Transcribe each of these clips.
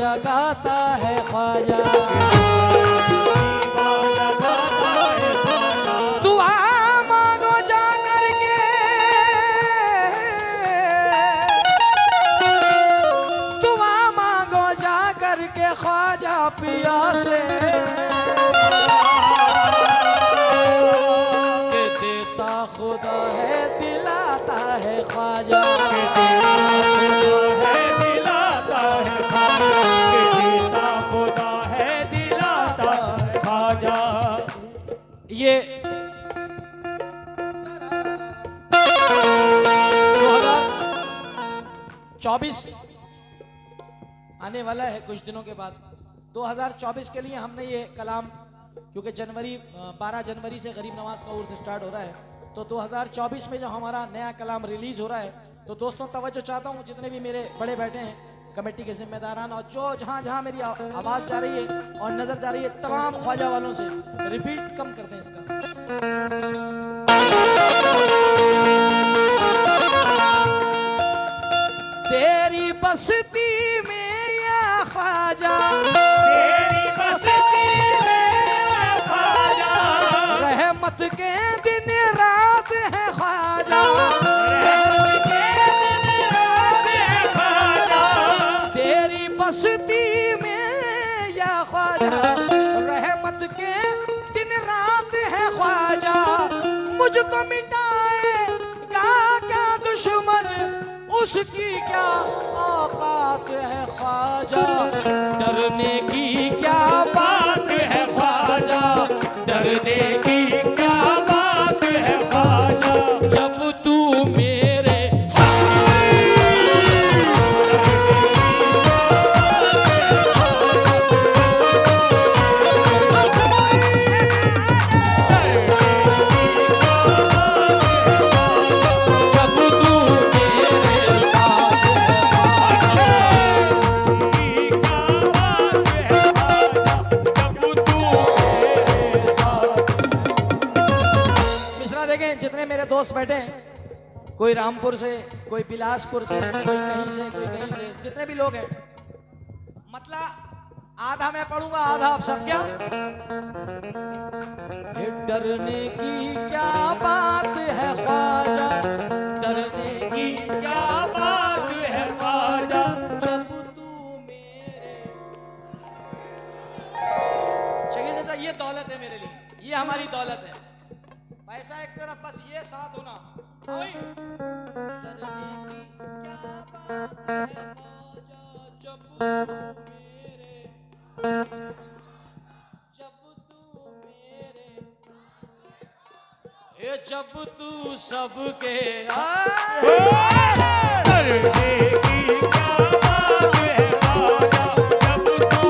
जगाता है ख्वाजा। दुआ मांगो जा करके, दुआ मांगो जा करके ख्वाजा पिया से, के देता खुदा है दिलाता है ख्वाजा। ये 2024 आने वाला है कुछ दिनों के बाद। 2024 के लिए हमने ये कलाम, क्योंकि 12 जनवरी से गरीब नवाज का उर्स स्टार्ट हो रहा है, तो 2024 में जो हमारा नया कलाम रिलीज हो रहा है, तो दोस्तों तवज्जो चाहता हूँ, जितने भी मेरे बड़े बैठे हैं कमेटी के जिम्मेदारान, और जो जहाँ जहाँ मेरी आवाज़ जा रही है और नजर जा रही है, तमाम ख्वाजा वालों से रिपीट कम कर दें इसका। तेरी बस्ती में या ख्वाजा, तेरी बस्ती में या ख्वाजा, रहमत के दिन रात है ख्वाजा, बस्ती में या ख्वाजा, रहमत के दिन रात है ख्वाजा। मुझको मिटाएगा क्या दुश्मन, उसकी क्या औकात है ख्वाजा। डरने की क्या बात है ख्वाजा, डरने की क्या बात है ख्वाजा। जब तू मेरे दोस्त बैठे हैं, कोई रामपुर से, कोई बिलासपुर से, कोई कहीं से, कोई कहीं से, जितने भी लोग हैं, मतलब आधा मैं पढ़ूंगा, आधा आप सब। क्या डरने की क्या बात है ख्वाजा, डरने की क्या बात है ख्वाजा। जब तू मेरे शकील चाचा, ये दौलत है मेरे लिए, ये हमारी दौलत है। पैसा एक तरफ, बस ये साथ होना। डरने की क्या बात है ख्वाजा, जब तू मेरे, जब तू मेरे, ये जब तू सबके डरने की क्या बात है ख्वाजा, जब तू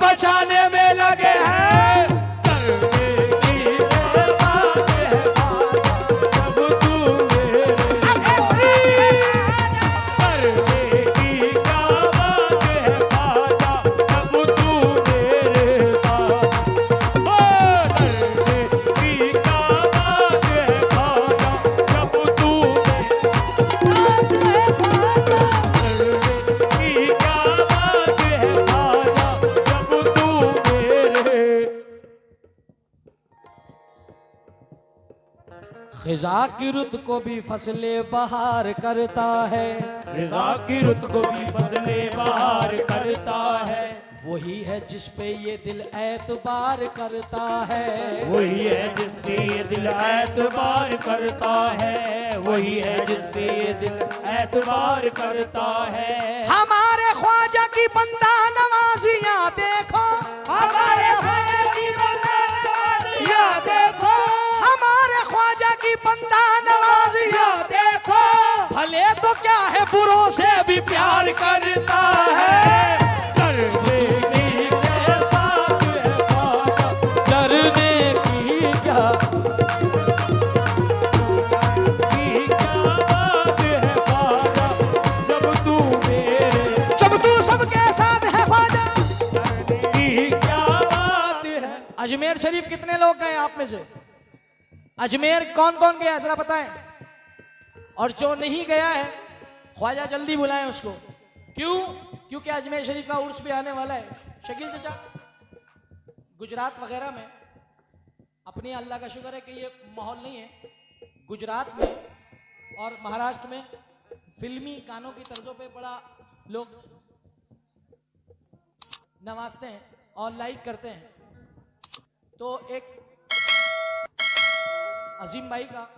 बचाने में लगे हैं। खिजा की रुत को भी फसले बहार करता है, खिजा की रुत को भी फसले बहार करता है। वही है जिस पे ये दिल एतबार करता है, वही है जिस पे ये दिल एतबार करता है, वही है जिस पे ये दिल एतबार करता है। हमारे ख्वाजा की बंदा नवाजियां देखो, हमारे ख्वाजा की बंदा नवाजियां देखो, हमारे ख्वाजा की बंदा नवाजियां देखो, भले तो क्या है बुरों से भी प्यार करता है। अजमेर शरीफ कितने लोग गए आप में से? अजमेर कौन कौन गया जरा बताएं। और जो नहीं गया है ख्वाजा जल्दी बुलाएं उसको। क्यों? क्योंकि अजमेर शरीफ का उर्स भी आने वाला है। शकील चाचा, गुजरात वगैरह में अपनी अल्लाह का शुक्र है कि ये माहौल नहीं है। गुजरात में और महाराष्ट्र में फिल्मी गानों की तर्जों पे बड़ा लोग नवाजते हैं और लाइक करते हैं। तो एक अजीम भाई का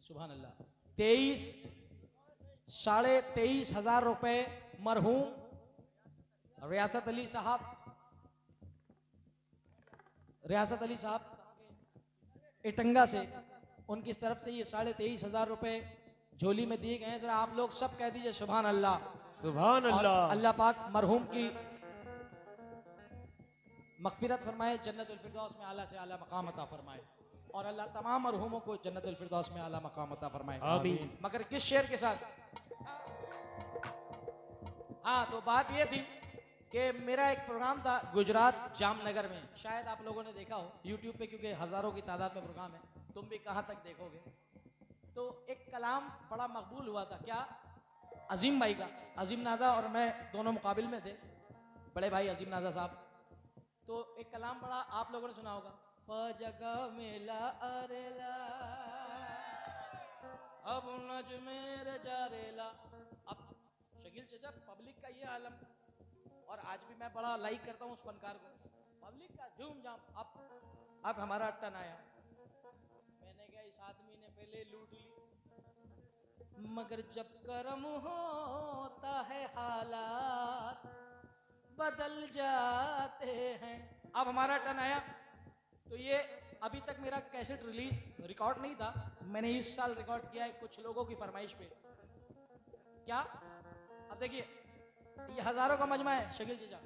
सुभान अल्लाह 23,500 रुपए मरहूम रियासत अली साहब इटंगा से उनकी तरफ से ये 23,500 रुपए झोली में दिए गए हैं। जरा आप लोग सब कह दीजिए सुभान अल्लाह। सुभान और अल्लाह। अल्लाह पाक मरहूम की मगफिरत फरमाए, जन्नतुल फिरदौस में आला से आला मकाम अता फरमाए और अल्लाह तमाम मरहूमों को जन्नतुल फिरदौस में आला मकाम अता फरमाए। आमीन। मगर किस शेर के साथ? हाँ, तो बात ये थी कि मेरा एक प्रोग्राम था गुजरात जामनगर में, शायद आप लोगों ने देखा हो यूट्यूब पे, क्योंकि हजारों की तादाद में प्रोग्राम है, तुम भी कहां तक देखोगे। तो एक कलाम बड़ा मकबूल हुआ था। क्या? अजीम भाई का। अजीम नाजा और मैं दोनों मुकाबिल में थे, बड़े भाई अजीम नाजा साहब। तो एक कलाम बड़ा आप लोगों ने सुना होगा, फजगा मेला अरेला अब नजमेर जारेला। अब शकील चचा, पब्लिक का ये आलम, और आज भी मैं बड़ा लाइक करता हूँ उस फनकार को, पब्लिक का झूम झाम। अब हमारा टर्न आया। मैंने कहा इस आदमी ने पहले लूट ली, मगर जब कर्म होता है हालात बदल जाते हैं। अब हमारा टर्न आया। तो ये अभी तक मेरा कैसेट रिकॉर्ड नहीं था, मैंने इस साल रिकॉर्ड किया है कुछ लोगों की फरमाइश पे। क्या? अब देखिए, ये हजारों का मजमा है। शकील चचा,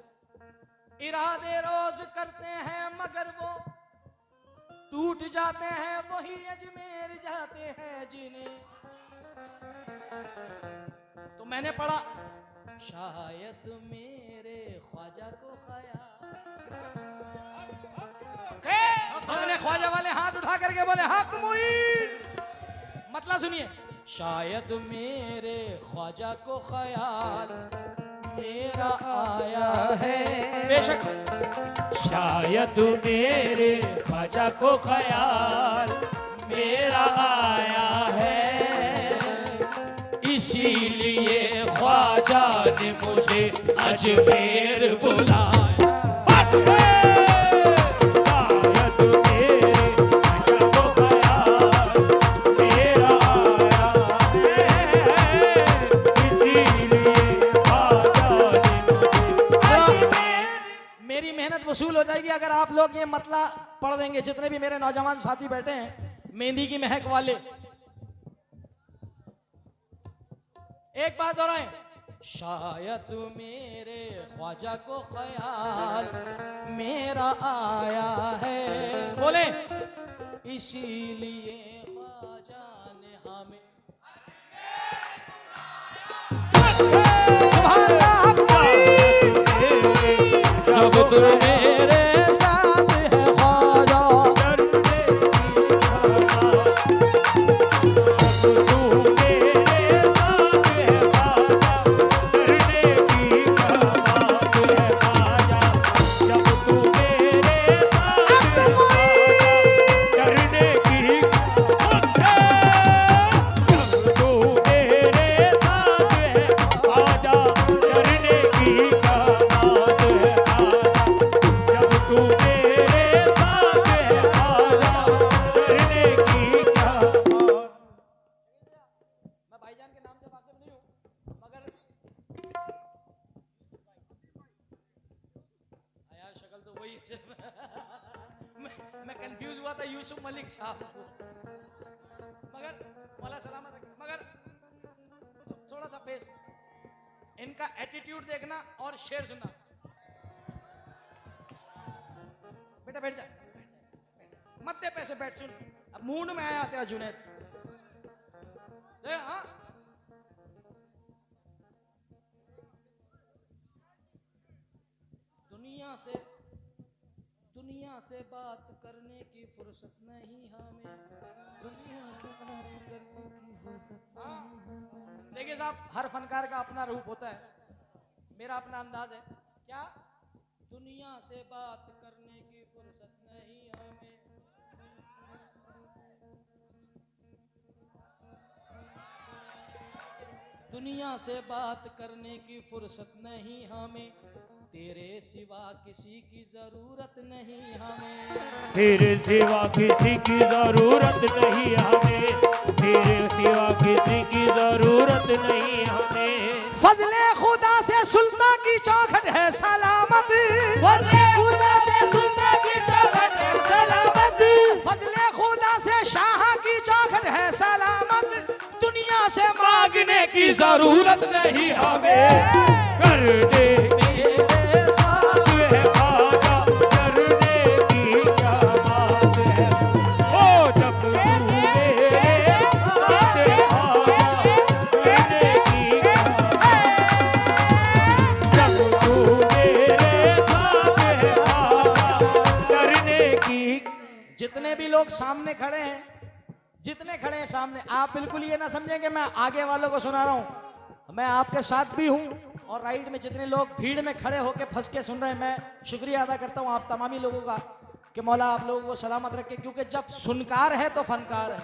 इरादे रोज करते हैं मगर वो टूट जाते हैं, वही अजमेर जाते हैं जिन्हें। तो मैंने पढ़ा, शायद मेरे ख्वाजा को ख्वाजा वाले हाथ उठा करके बोले हक मुईन। मतलब सुनिए, शायद मेरे ख्वाजा को ख्याल मेरा आया है, बेशक शायद मेरे ख्वाजा को ख्याल मेरा आया है, इसीलिए ख्वाजा ने मुझे अजमेर बुलाया। वसूल हो जाएगी अगर आप लोग ये मतला पढ़ देंगे। जितने भी मेरे नौजवान साथी बैठे हैं मेहंदी की महक वाले, एक बात और है, शायद मेरे ख्वाजा को ख्याल मेरा आया है, बोले इसीलिए ख्वाजा ने हमें। जब तू मेरे साथ है ख्वाजा, तू मेरे साथ है ख्वाजा, डरने की वही मैं कंफ्यूज हुआ था यूसुफ मलिक साहब को, मगर मौला सलामत रखे। मगर थोड़ा सा फेस, इनका एटीट्यूड देखना और शेर सुनना। बेटा बैठ जा, मत दे पैसे, बैठ सुन। अब मूड में आया तेरा जुनैद। हाँ दुनिया से बात करने की फुर्सत नहीं हमें, दुनिया से बात करने की फुर्सत। देखिए साहब, हर फनकार का अपना रूप होता है, मेरा अपना अंदाज है। क्या? दुनिया से बात करने की फुर्सत नहीं हमें, दुनिया से बात करने की फुर्सत नहीं हमें, तेरे सिवा किसी की जरूरत नहीं हमें, तेरे सिवा किसी की जरूरत नहीं हमें, तेरे सिवा किसी की जरूरत नहीं हमें। फजले खुदा से सुल्तान की चौखट है सलामत, फजले खुदा से सुल्तान की चौखट है सलामत, फजले खुदा से शाह की चौखट है सलामत, दुनिया से मांगने की जरूरत नहीं हमें। कर दे करने की क्या बात है, ओ जब तू मेरे साथ आया, करने की जब तू मेरे साथ आया, करने की। जितने भी लोग सामने खड़े हैं, जितने खड़े हैं सामने, आप बिल्कुल ये ना समझें कि मैं आगे वालों को सुना रहा हूं, मैं आपके साथ भी हूं। और राइट में जितने लोग भीड़ में खड़े होकर फंस के सुन रहे हैं, मैं शुक्रिया अदा करता हूं आप तमामी लोगों का कि मौला आप लोगों को सलामत रखे, क्योंकि जब सुनकार है तो फनकार है।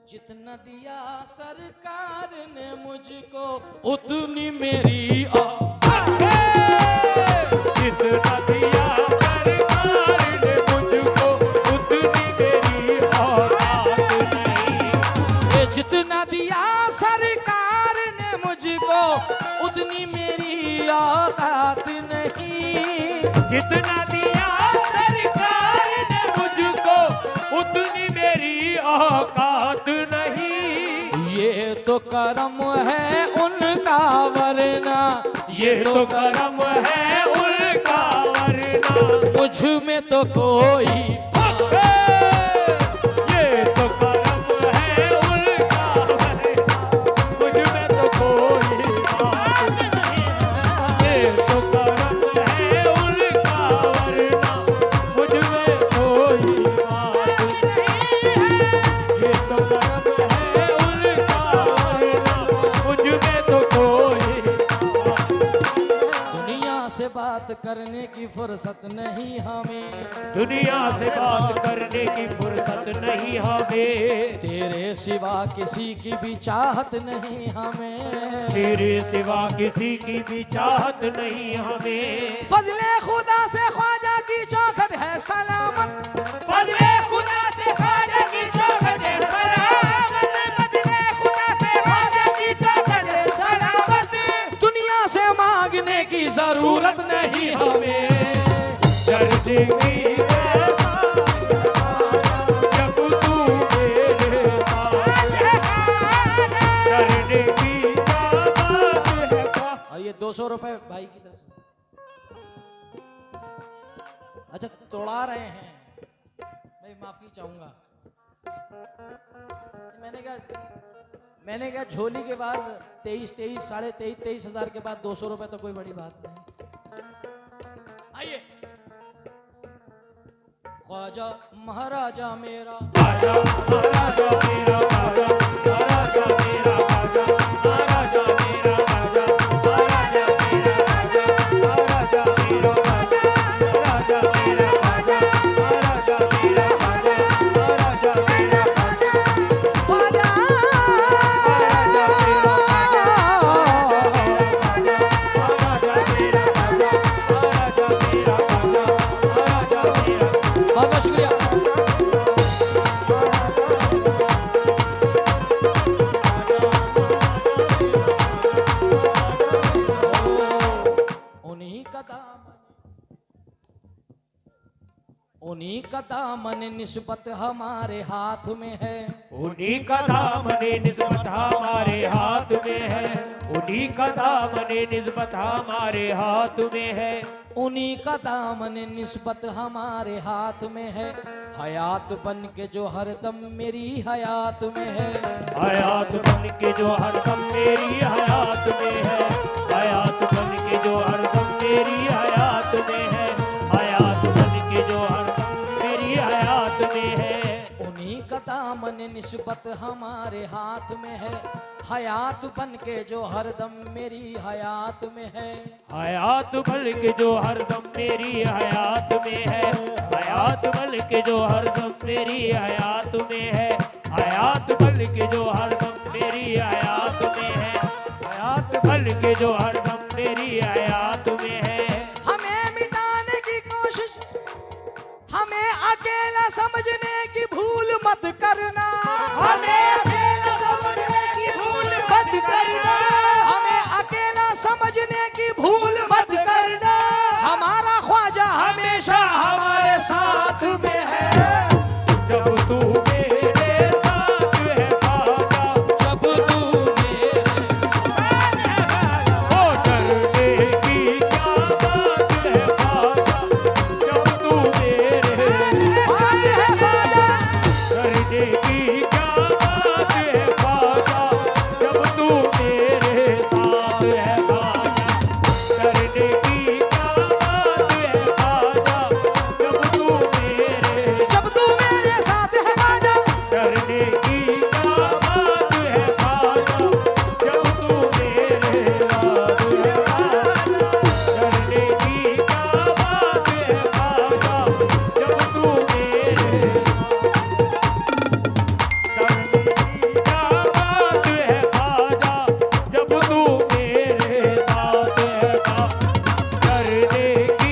जितना दिया सरकार ने मुझको उतनी मेरी जितना दिया सरकार ने मुझको उतनी मेरी औकात नहीं, जितना दिया सरकार ने मुझको उतनी मेरी औकात नहीं, जितना दिया सरकार ने मुझको उतनी मेरी औकात नहीं। ये तो करम है उनका वरना, ये तो करम है उनका वरना, मुझ में तो कोई, ये तो करम है उनका वरना, मुझ में तो कोई बात नहीं। ये तो करम है उनका वरना, मुझ में कोई बात नहीं। ये तो करम है उनका वरना, मुझ में तो कोई। दुनिया से बात करने की फुर्सत नहीं हमें, दुनिया से बात करने की फुर्सत नहीं हमें, तेरे सिवा किसी की भी चाहत नहीं हमें, तेरे सिवा किसी की भी चाहत नहीं हमें। फजले खुदा से ख्वाजा की चौखट है सलामत, फजले खुदा से ख्वाजा की चौखट है सलामत, फजले खुदा से ख्वाजा की चौखट है सलामत, दुनिया से मांगने की जरूरत नहीं हमें। दर्द की जब तू मेरे साथ, करने की क्या बात है। और ये 200 रुपए भाई की तरफ से। अच्छा तोड़ा रहे हैं, मैं माफी चाहूंगा। मैंने कहा झोली के बाद 23 साढ़े 23 हजार के बाद 200 रुपए तो कोई बड़ी बात नहीं। आइए, ख्वाजा महाराजा मेरा, महाराजा मेरा, महाराजा मेरा, महाराजा मेरा, महाराजा मेरा, महाराजा मेरा, महाराजा मेरा, महाराजा मेरा, महाराजा मेरा, ख्वाजा बहुत बहुत शुक्रिया। दामन निस्बत हमारे हाथ में है, उन्हीं का दामन निस्बत हमारे हाथ में है, उन्हीं का दामन निस्बत हमारे हाथ में है, उन्हीं का दामन निस्बत हमारे हाथ में है। हयात बन के जो हरदम मेरी हयात में है, हयात बन के जो हरदम मेरी हयात में है, हयात बन के जो हरदम मेरी हयात में है, हयात बन के जो हरदम मेरी हयात में है। उन्हीं का दामन निस्बत हमारे हाथ में है। हयात बन के जो हरदम मेरी हयात में है, हयात बन के जो हरदम मेरी हयात में है, हयात बन के जो हरदम मेरी हयात में है, हयात बन के जो हरदम मेरी हयात में है, हयात बन के जो हरदम मेरी हयात में है। हमें मिटाने की कोशिश, हमें अकेला समझने